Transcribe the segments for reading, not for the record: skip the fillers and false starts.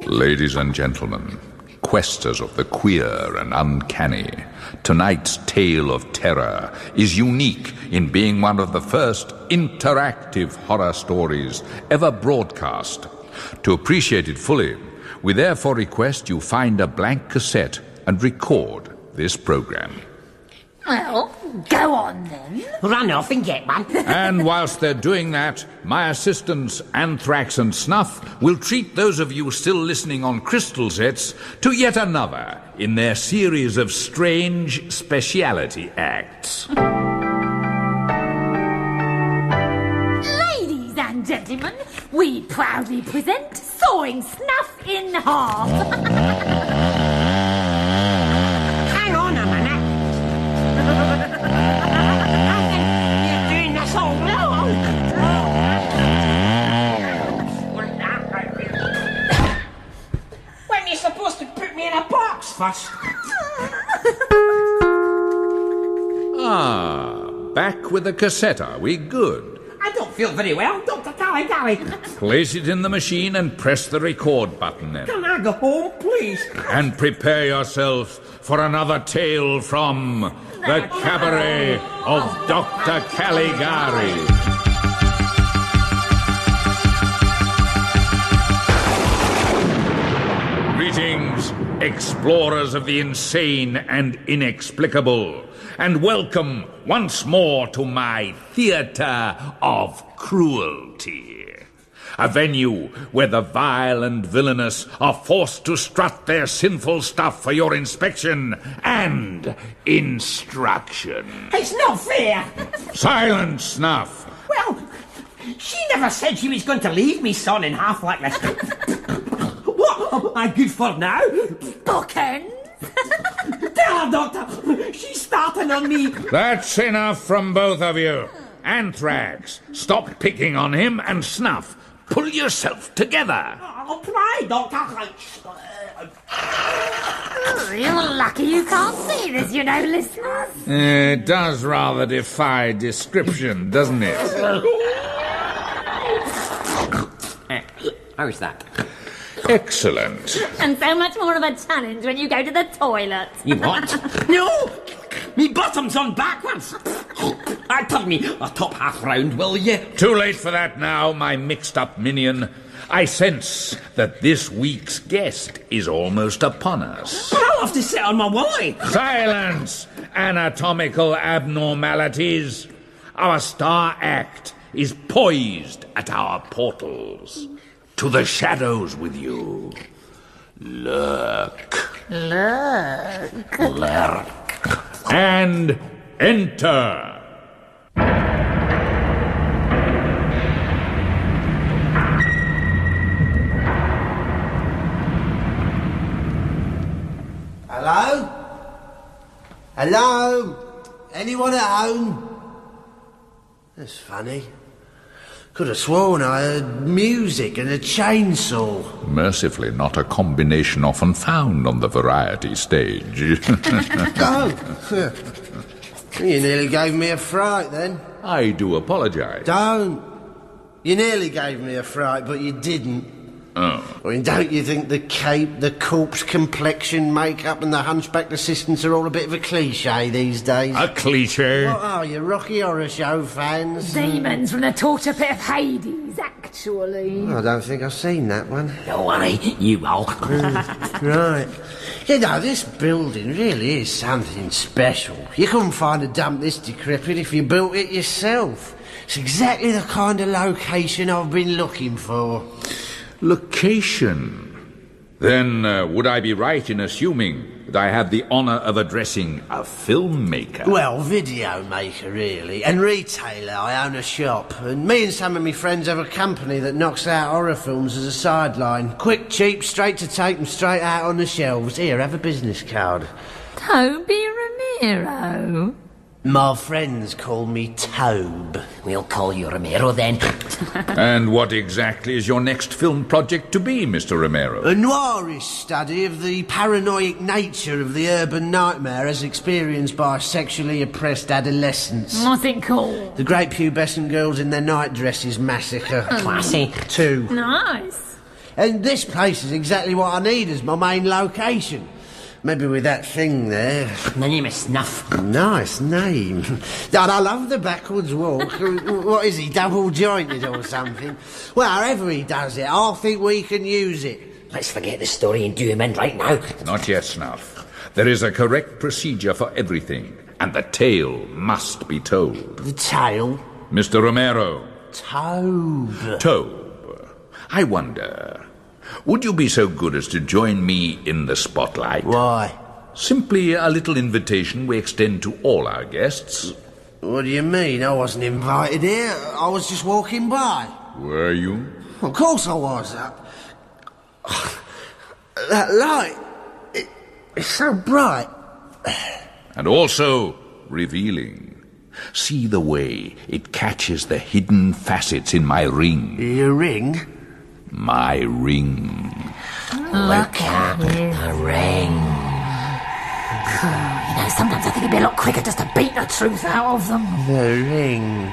Ladies and gentlemen, questers of the queer and uncanny, tonight's tale of terror is unique in being one of the first interactive horror stories ever broadcast. To appreciate it fully, we therefore request you find a blank cassette and record this program. Well, go on then. Run off and get one. And whilst they're doing that, my assistants, Anthrax and Snuff, will treat those of you still listening on crystal sets to yet another in their series of strange speciality acts. Ladies and gentlemen, we proudly present Sawing Snuff in Half. Hang on a minute. You're doing this all wrong. When you're supposed to put me in a box first. Back with the cassette, are we? Good. I don't feel very well, Dr. Caligari. Place it in the machine and press the record button then. Can I go home, please? And prepare yourself for another tale from the Cabaret of Dr. Caligari. Greetings, explorers of the insane and inexplicable, and welcome once more to my theatre of cruelty. A venue where the vile and villainous are forced to strut their sinful stuff for your inspection and instruction. It's not fair. Silence, Snuff. Well, she never said she was going to leave me son in half like this. What am I good for now? Bookends. Tell her, Doctor. She's starting on me. That's enough from both of you. Anthrax, stop picking on him, and Snuff, pull yourself together. I'll try, Doctor. You're lucky you can't see this, you know, listeners. It does rather defy description, doesn't it? How's that? Excellent. And so much more of a challenge when you go to the toilet. You what? No! Me bottom's on backwards. Turn me a top half round, will you? Too late for that now, my mixed-up minion. I sense that this week's guest is almost upon us. But I'll have to sit on my wally. Silence, anatomical abnormalities. Our star act is poised at our portals. To the shadows with you. Lurk. Look. Lurk. And enter. Hello? Hello? Anyone at home? That's funny. Could have sworn I heard music and a chainsaw. Mercifully not a combination often found on the variety stage. Oh, you nearly gave me a fright then. I do apologize. Don't. You nearly gave me a fright, but you didn't. Oh. I mean, don't you think the cape, the corpse complexion, makeup and the hunchbacked assistants are all a bit of a cliche these days? A cliche? What are you, Rocky Horror Show fans? Demons from the torture pit of Hades, actually. I don't think I've seen that one. Don't worry, you will. Right. You know, this building really is something special. You couldn't find a dump this decrepit if you built it yourself. It's exactly the kind of location I've been looking for. Location. Then would I be right in assuming that I have the honour of addressing a filmmaker? Well, video maker, really. And retailer. I own a shop. And me and some of my friends have a company that knocks out horror films as a sideline. Quick, cheap, straight to take them straight out on the shelves. Here, have a business card. Toby Ramiro. My friends call me Tobe. We'll call you Ramiro then. And what exactly is your next film project to be, Mr. Romero? A noirish study of the paranoid nature of the urban nightmare as experienced by sexually oppressed adolescents. What's it called? The Great Pubescent Girls in Their Night Dresses Massacre. Classy. 2. Nice. And this place is exactly what I need as my main location. Maybe with that thing there. The name is Snuff. Nice name. And I love the backwards walk. What is he, double jointed or something? Well, however he does it, I think we can use it. Let's forget the story and do him in right now. Not yet, Snuff. There is a correct procedure for everything, and the tale must be told. The tale? Mr. Romero. Tobe. I wonder, would you be so good as to join me in the spotlight? Why? Simply a little invitation we extend to all our guests. What do you mean? I wasn't invited here. I was just walking by. Were you? Of course I was. That light, it's so bright. And also revealing. See the way it catches the hidden facets in my ring. Your ring? My ring. Look at the ring. You know, sometimes I think it'd be a lot quicker just to beat the truth out of them. The ring.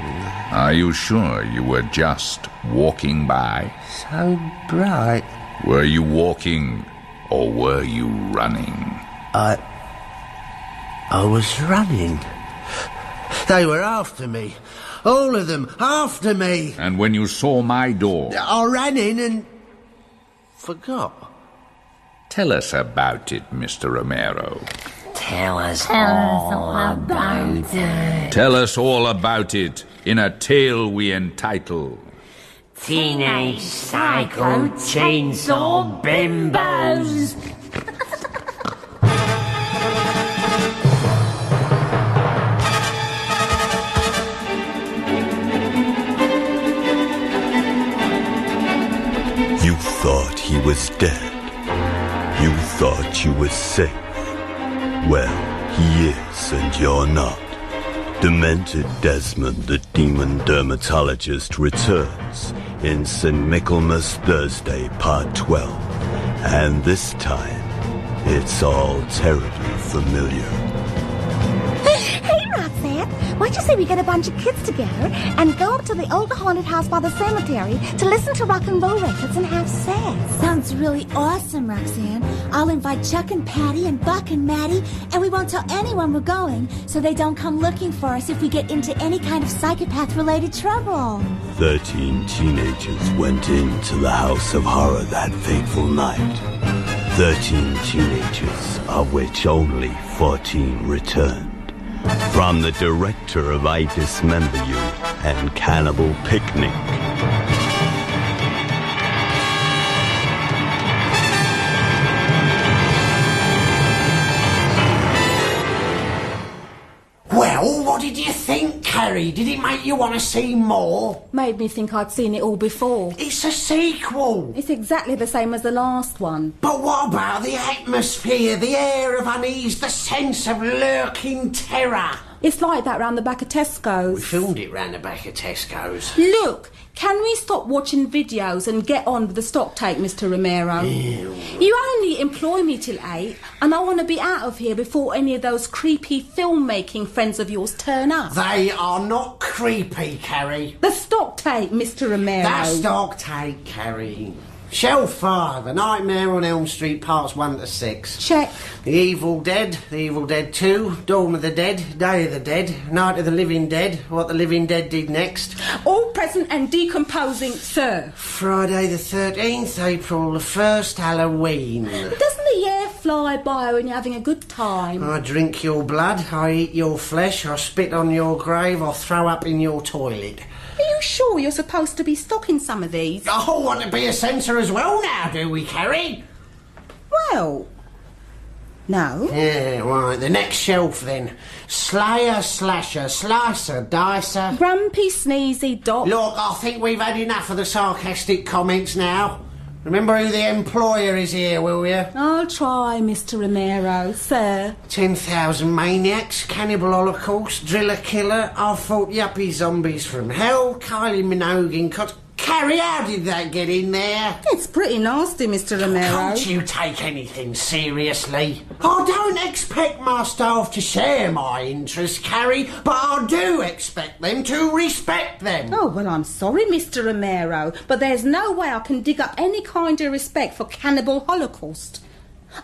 Are you sure you were just walking by? So bright. Were you walking or were you running? I was running. They were after me. All of them after me. And when you saw my door? I ran in and forgot. Tell us about it, Mr. Romero. Tell us all about it. Tell us all about it in a tale we entitle Teenage Psycho Chainsaw Bimbos. You thought he was dead. You thought you were safe. Well, he is, and you're not. Demented Desmond, the demon dermatologist, returns in St. Michaelmas Thursday, Part 12. And this time, it's all terribly familiar. Hey, Roxanne, why'd you say we get a bunch of kids together and go up to the old haunted house by the cemetery to listen to rock and roll records and have sex? Sounds really awesome, Roxanne. I'll invite Chuck and Patty and Buck and Maddie, and we won't tell anyone we're going, so they don't come looking for us if we get into any kind of psychopath-related trouble. 13 teenagers went into the house of horror that fateful night. 13 teenagers, of which only 14 returned. From the director of I Dismember You and Cannibal Picnic. Well, what did you think, Carrie? Did it make you want to see more? Made me think I'd seen it all before. It's a sequel. It's exactly the same as the last one. But what about the atmosphere, the air of unease, the sense of lurking terror? It's like that round the back of Tesco's. We filmed it round the back of Tesco's. Look, can we stop watching videos and get on with the stock take, Mr. Romero? Ew. You only employ me till 8, and I want to be out of here before any of those creepy filmmaking friends of yours turn up. They are not creepy, Carrie. The stock take, Mr. Romero. That stock take, Carrie. Shelf 5, A Nightmare on Elm Street, parts 1 to 6. Check. The Evil Dead 2, Dawn of the Dead, Day of the Dead, Night of the Living Dead, What the Living Dead Did Next. All present and decomposing, sir. Friday the 13th, April the 1st, Halloween. Doesn't the year fly by when you're having a good time? I drink your blood, I eat your flesh, I spit on your grave, I throw up in your toilet. Are you sure you're supposed to be stocking some of these? I want to be a censor as well now, do we, Carrie? Well, no. Yeah, right, the next shelf then. Slayer, slasher, slicer, dicer. Grumpy, sneezy, dot. Look, I think we've had enough of the sarcastic comments now. Remember who the employer is here, will you? I'll try, Mr. Romero, sir. 10,000 maniacs, cannibal holocaust, driller killer, I fought yuppie zombies from hell, Kylie Minogue in Carrie, how did that get in there? It's pretty nasty, Mr. Romero. Can't you take anything seriously? I don't expect my staff to share my interests, Carrie, but I do expect them to respect them. Oh, well, I'm sorry, Mr. Romero, but there's no way I can dig up any kind of respect for Cannibal Holocaust.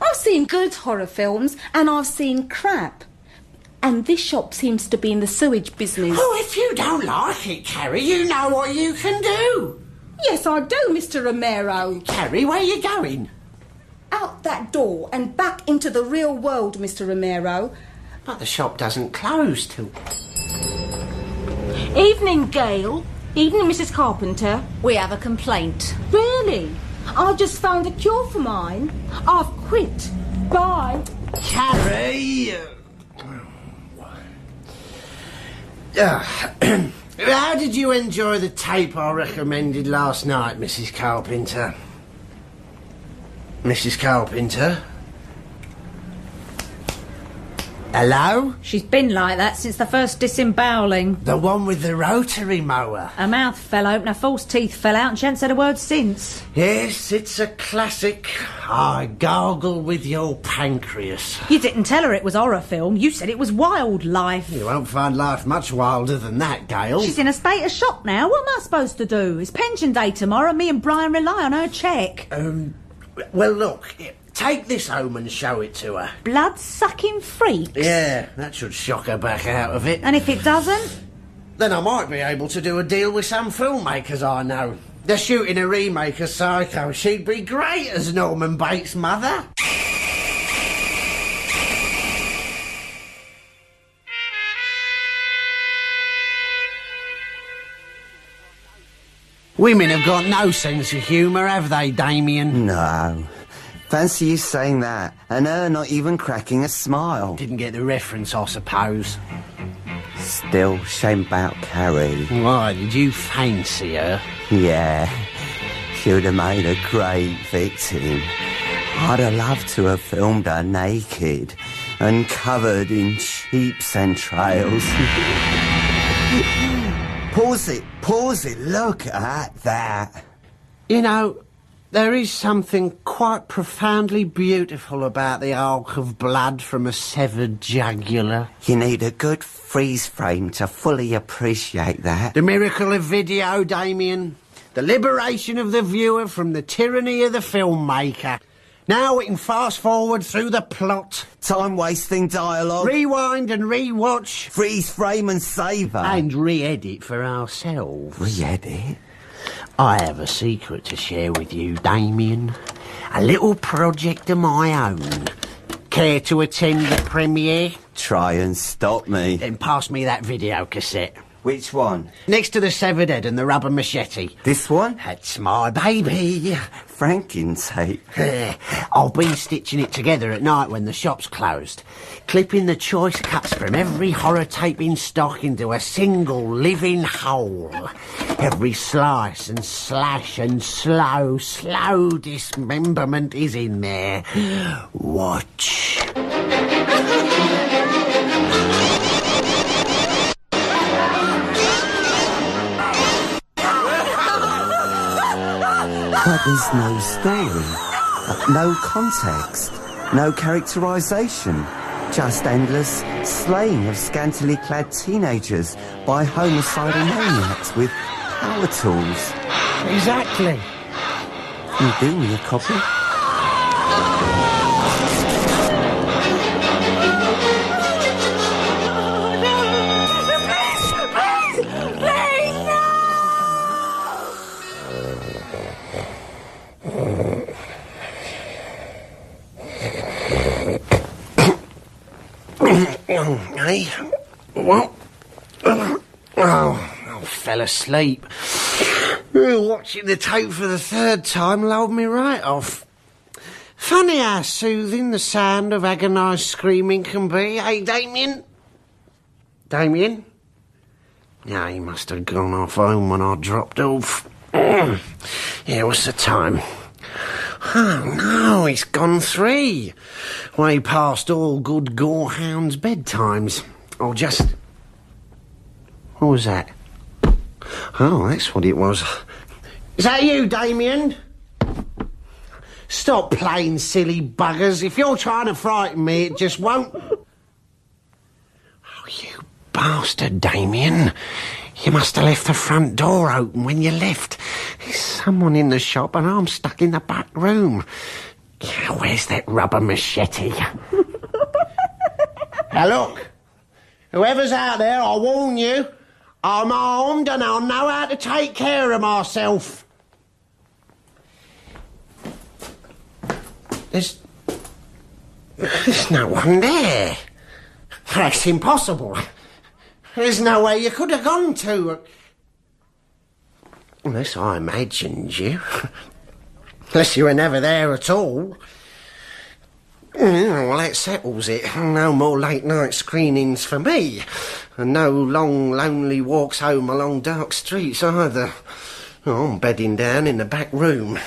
I've seen good horror films, and I've seen crap. And this shop seems to be in the sewage business. Oh, if you don't like it, Carrie, you know what you can do. Yes, I do, Mr. Romero. Carrie, where are you going? Out that door and back into the real world, Mr. Romero. But the shop doesn't close till... Evening, Gail. Evening, Mrs. Carpenter. We have a complaint. Really? I just found a cure for mine. I've quit. Bye. Carrie! How did you enjoy the tape I recommended last night, Mrs. Carpenter? Mrs. Carpenter? Hello? She's been like that since the first disemboweling. The one with the rotary mower. Her mouth fell open, her false teeth fell out, and she hasn't said a word since. Yes, it's a classic. I gargle with your pancreas. You didn't tell her it was horror film. You said it was wildlife. You won't find life much wilder than that, Gail. She's in a state of shock now. What am I supposed to do? It's pension day tomorrow. Me and Brian rely on her cheque. Well, look, take this home and show it to her. Blood-sucking freaks. Yeah, that should shock her back out of it. And if it doesn't? Then I might be able to do a deal with some filmmakers I know. They're shooting a remake of Psycho. She'd be great as Norman Bates' mother. Women have got no sense of humour, have they, Damien? No. Fancy you saying that, and her not even cracking a smile. Didn't get the reference, I suppose. Still, shame about Carrie. Why, did you fancy her? Yeah, she would have made a great victim. I'd have loved to have filmed her naked and covered in sheep's entrails. Pause it, look at that. You know, there is something quite profoundly beautiful about the arc of blood from a severed jugular. You need a good freeze frame to fully appreciate that. The miracle of video, Damien. The liberation of the viewer from the tyranny of the filmmaker. Now we can fast forward through the plot. Time-wasting dialogue. Rewind and re-watch. Freeze frame and savour. And re-edit for ourselves. Re-edit? I have a secret to share with you, Damien. A little project of my own. Care to attend the premiere? Try and stop me. Then pass me that video cassette. Which one? Next to the severed head and the rubber machete. This one? That's my baby. Franken-tape. I've been stitching it together at night when the shop's closed. Clipping the choice cuts from every horror tape in stock into a single living whole. Every slice and slash and slow dismemberment is in there. Watch. But there's no story, no context, no characterisation, just endless slaying of scantily clad teenagers by homicidal maniacs with power tools. Exactly. You do me a copy? Hey, what? I fell asleep. Watching the tape for the third time lulled me right off. Funny how soothing the sound of agonised screaming can be, eh, Damien? Damien? Yeah, he must have gone off home when I dropped off. Yeah, what's the time? Oh, no, it's gone 3. Way past all good gorehounds' bedtimes. Or just... What was that? Oh, that's what it was. Is that you, Damien? Stop playing silly buggers. If you're trying to frighten me, it just won't... Oh, you bastard, Damien. You must have left the front door open when you left. There's someone in the shop and I'm stuck in the back room. Where's that rubber machete? Now look, whoever's out there, I warn you, I'm armed and I'll know how to take care of myself. There's no one there. That's impossible. There's nowhere you could have gone to. Unless I imagined you. Unless you were never there at all. Well, that settles it. No more late night screenings for me. And no long, lonely walks home along dark streets either. I'm bedding down in the back room.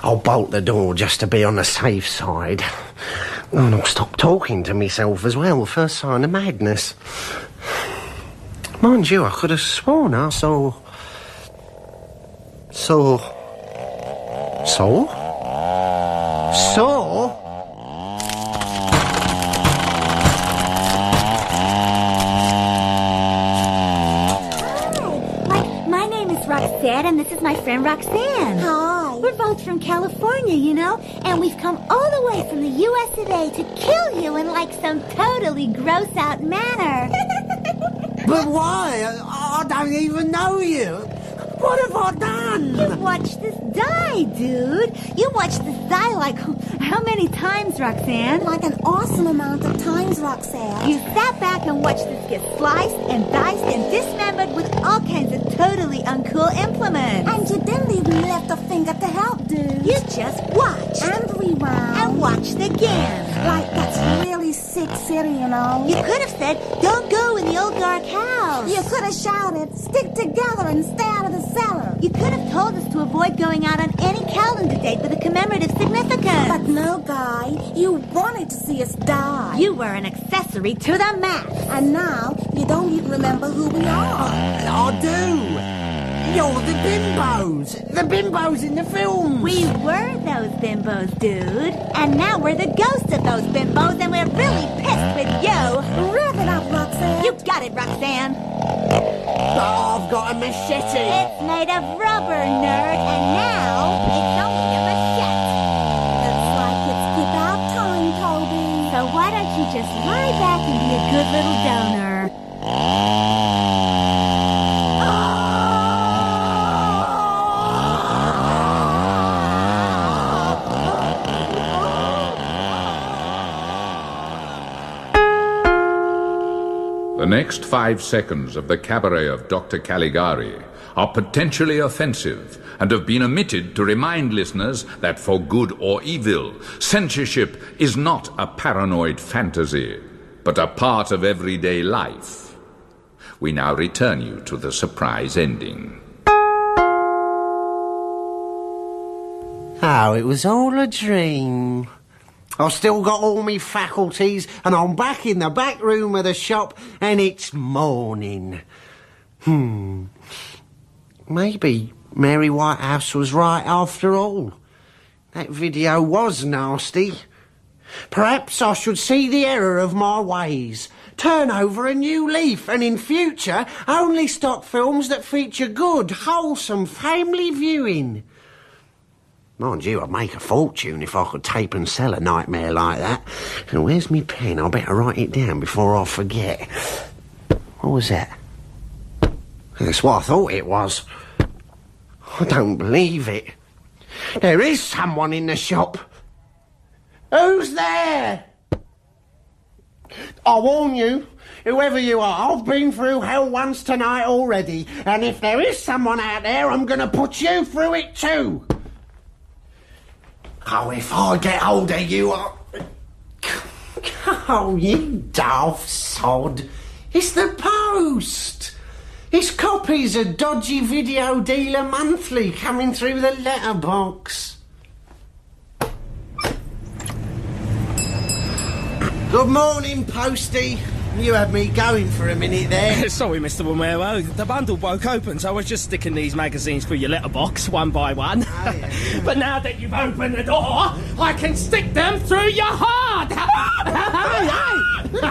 I'll bolt the door just to be on the safe side. And I'll stop talking to myself as well. First sign of madness. Mind you, I could have sworn I saw... Saw? My name is Roxette, and this is my friend Roxanne. Hi. We're both from California, you know, and we've come all the way from the U.S. today to kill you in like some totally gross-out manner. But why? I don't even know you. What have I done? You watched this die, dude. You watched this die like how many times, Roxanne? Like an awesome amount of times, Roxanne. You sat back and watched this get sliced and diced and dismembered with all kinds of totally uncool implements. And you didn't even lift a finger to help, dude. You just watched. And rewound. And watched again. Like, that's really sick city, you know. You could have said, don't go in the old dark house. You could have shouted, stick together and stay out of the cellar. You could have told us to avoid going out on any calendar date with a commemorative significance. But no, Guy, you wanted to see us die. You were an accessory to the mass. And now, you don't even remember who we are. I do. You're the Bimbos. The Bimbos in the film. We were those Bimbos, dude. And now we're the ghosts of those Bimbos, and we're really pissed with you. Rev it up, Roxanne. You got it, Roxanne. I've got a machete. It's made of rubber, nerd, and now it's only a machete. Looks like it's about time, Toby. So why don't you just lie back and be a good little donor? The next 5 seconds of the Cabaret of Dr. Caligari are potentially offensive and have been omitted to remind listeners that for good or evil, censorship is not a paranoid fantasy, but a part of everyday life. We now return you to the surprise ending. Oh, it was all a dream. I've still got all my faculties, and I'm back in the back room of the shop, and it's morning. Maybe Mary Whitehouse was right after all. That video was nasty. Perhaps I should see the error of my ways, turn over a new leaf, and in future only stock films that feature good, wholesome family viewing. Mind you, I'd make a fortune if I could tape and sell a nightmare like that. And where's me pen? I better write it down before I forget. What was that? That's what I thought it was. I don't believe it. There is someone in the shop. Who's there? I warn you, whoever you are, I've been through hell once tonight already. And if there is someone out there, I'm going to put you through it too. Oh, if I get hold of you, Oh, you daft sod. It's the Post. It's copies of Dodgy Video Dealer Monthly coming through the letterbox. Good morning, Postie. You had me going for a minute there. Sorry, Mr. Romero. The bundle broke open, so I was just sticking these magazines through your letterbox one by one. Oh, yeah. But now that you've opened the door, I can stick them through your heart. Hey!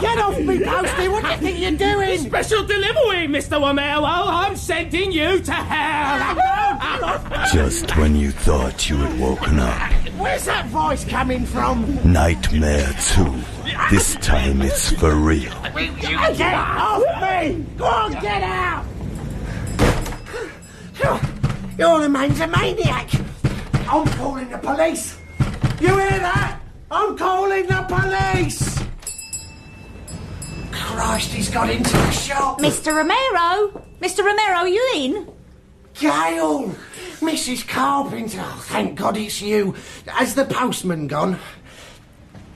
Get off me, Posty! What do you think you're doing? Special delivery, Mr. Romero. I'm sending you to hell. Just when you thought you had woken up. Where's that voice coming from? Nightmare 2. This time it's for real. Get off me! Go on, get out! You're the man's a maniac! I'm calling the police! You hear that? I'm calling the police! Christ, he's got into the shop! Mr. Romero! Mr. Romero, you in? Gail! Mrs. Carpenter! Oh, thank God it's you. Has the postman gone?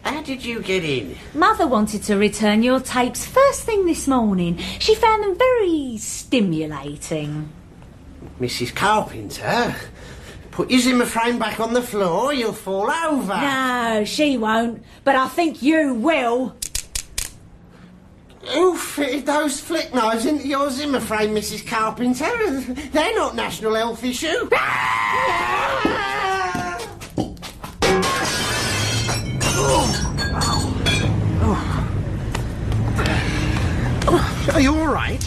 How did you get in? Mother wanted to return your tapes first thing this morning. She found them very stimulating. Mrs. Carpenter? Put your Zimmer frame back on the floor, you'll fall over. No, she won't. But I think you will. Who fitted those flick knives into your Zimmer frame, Mrs. Carpenter? They're not national health issue. Are you all right?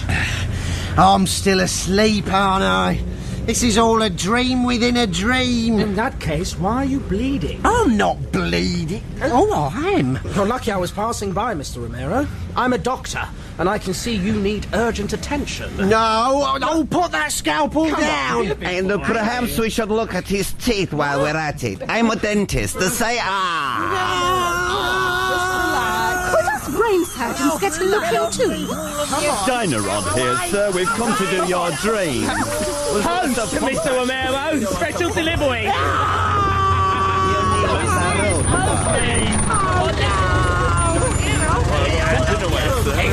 I'm still asleep, aren't I? This is all a dream within a dream. In that case, why are you bleeding? I'm not bleeding. Oh, I am. You're lucky I was passing by, Mr. Romero. I'm a doctor, and I can see you need urgent attention. No, put that scalpel down. And perhaps we should look at his teeth while we're at it. I'm a dentist. Say Could us brain surgeons get a look into? Diner on here, sir. We've come to do your drain. Post, Mr. Romero. Special delivery. Hey,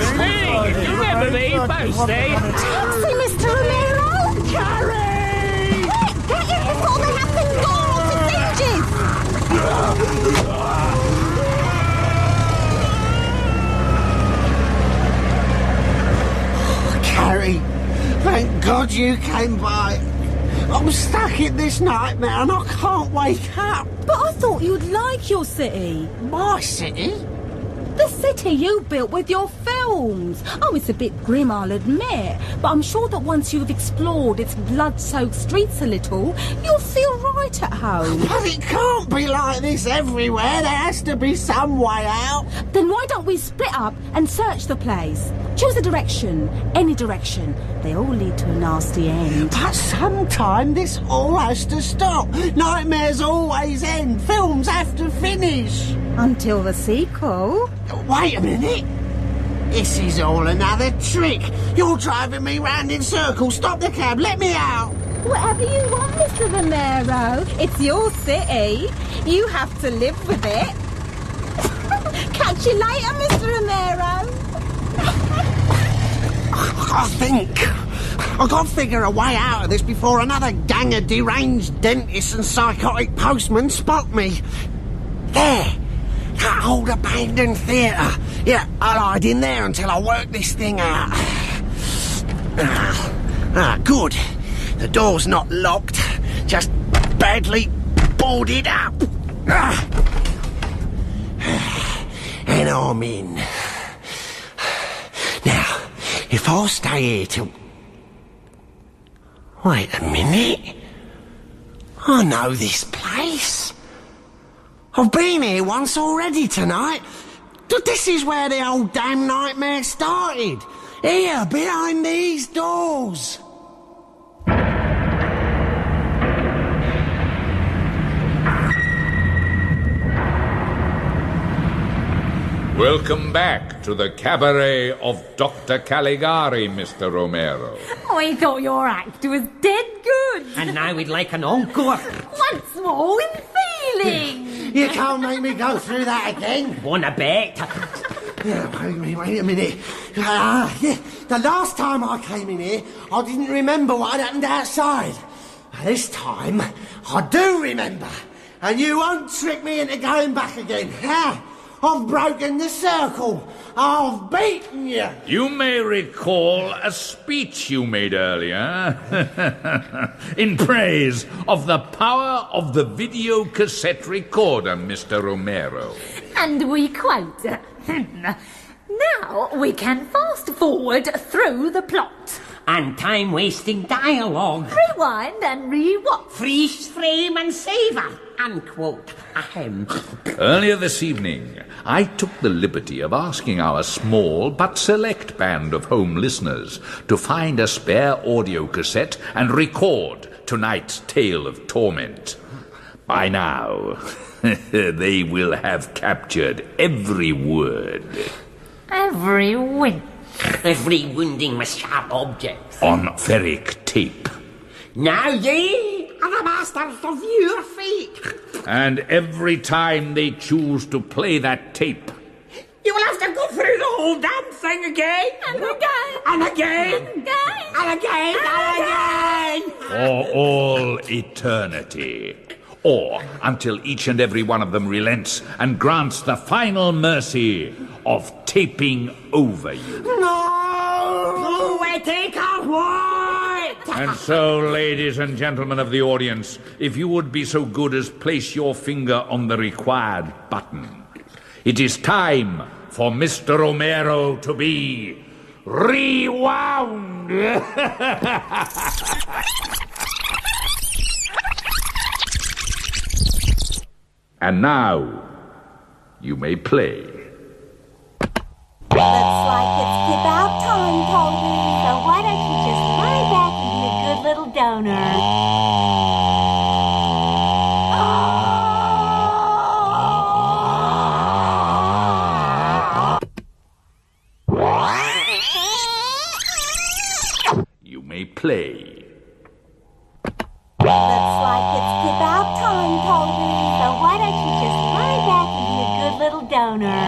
you remember me, Posty? Taxi, Mr. Romero! Carrie! Quick, get in before they have to gnaw to stitches! Carrie, thank God you came by. I'm stuck in this nightmare and I can't wake up. But I thought you'd like your city. My city? The city you built with your films. Oh, it's a bit grim, I'll admit. But I'm sure that once you've explored its blood-soaked streets a little, you'll feel right at home. But it can't be like this everywhere. There has to be some way out. Then why don't we split up and search the place? Choose a direction, any direction. They all lead to a nasty end. But sometime this all has to stop. Nightmares always end. Films have to finish. Until the sequel. Wait a minute. This is all another trick. You're driving me round in circles. Stop the cab. Let me out. Whatever you want, Mr. Romero. It's your city. You have to live with it. Catch you later, Mr. Romero. I think I've got to figure a way out of this before another gang of deranged dentists and psychotic postmen spot me. There. That old abandoned theatre. Yeah, I'll hide in there until I work this thing out. Good. The door's not locked, just badly boarded up. And I'm in. Now, if I stay here till... Wait a minute. I know this place. I've been here once already tonight. This is where the old damn nightmare started. Here, behind these doors. Welcome back to the Cabaret of Dr. Caligari, Mr. Romero. I thought your act was dead good. And now we'd like an encore. Once more with feeling. You can't make me go through that again. Wanna bet? Wait a minute. The last time I came in here, I didn't remember what had happened outside. This time, I do remember. And you won't trick me into going back again. I've broken the circle. I've beaten you. You may recall a speech you made earlier in praise of the power of the video cassette recorder, Mr. Romero. And we quote, now we can fast forward through the plot. And time-wasting dialogue. Rewind and re-watch. Freeze, frame and savour. Unquote. Ahem. Earlier this evening, I took the liberty of asking our small but select band of home listeners to find a spare audio cassette and record tonight's tale of torment. By now, they will have captured every word. Every wink. Every wounding with sharp objects. On ferric tape. Now ye are the masters of your fate. And every time they choose to play that tape, you will have to go through the whole damn thing again. And again. And again. And again. And again. And again. for all eternity. Or until each and every one of them relents and grants the final mercy of taping over you. No! We take our what? And so, ladies and gentlemen of the audience, if you would be so good as place your finger on the required button, it is time for Mr. Romero to be rewound. And now, you may play. Looks like it's about time, Polly. So why don't you just lie back and be a good little donor? You may play. Looks like it's about time, Polly. So why don't you just lie back and be a good little donor?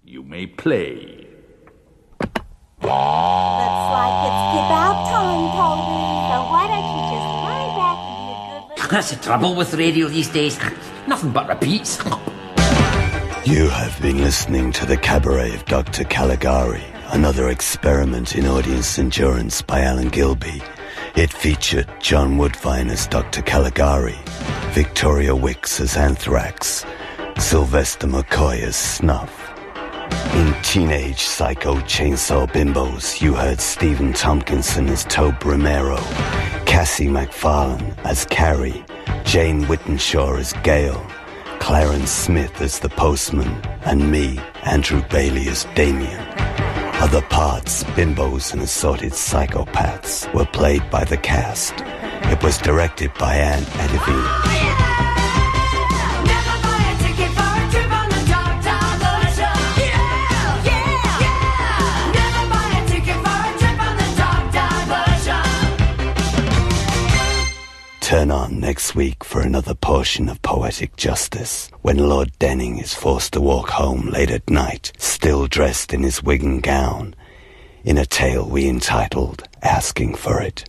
You may play. Looks like it's about time, Polly. So why don't you just lie back and be a good little... That's the trouble with radio these days. Nothing but repeats. You have been listening to the Cabaret of Dr. Caligari, another experiment in audience endurance by Alan Gilbey. It featured John Woodvine as Dr. Caligari, Victoria Wicks as Anthrax, Sylvester McCoy as Snuff. In Teenage Psycho Chainsaw Bimbos, you heard Stephen Tompkinson as Tobe Romero, Cassie McFarlane as Carrie, Jane Wittenshaw as Gail, Clarence Smith as the postman, and me, Andrew Bailey, as Damien. Other parts, bimbos and assorted psychopaths, were played by the cast. It was directed by Anne Edivine. Turn on next week for another portion of Poetic Justice, when Lord Denning is forced to walk home late at night, still dressed in his wig and gown, in a tale we entitled Asking for It.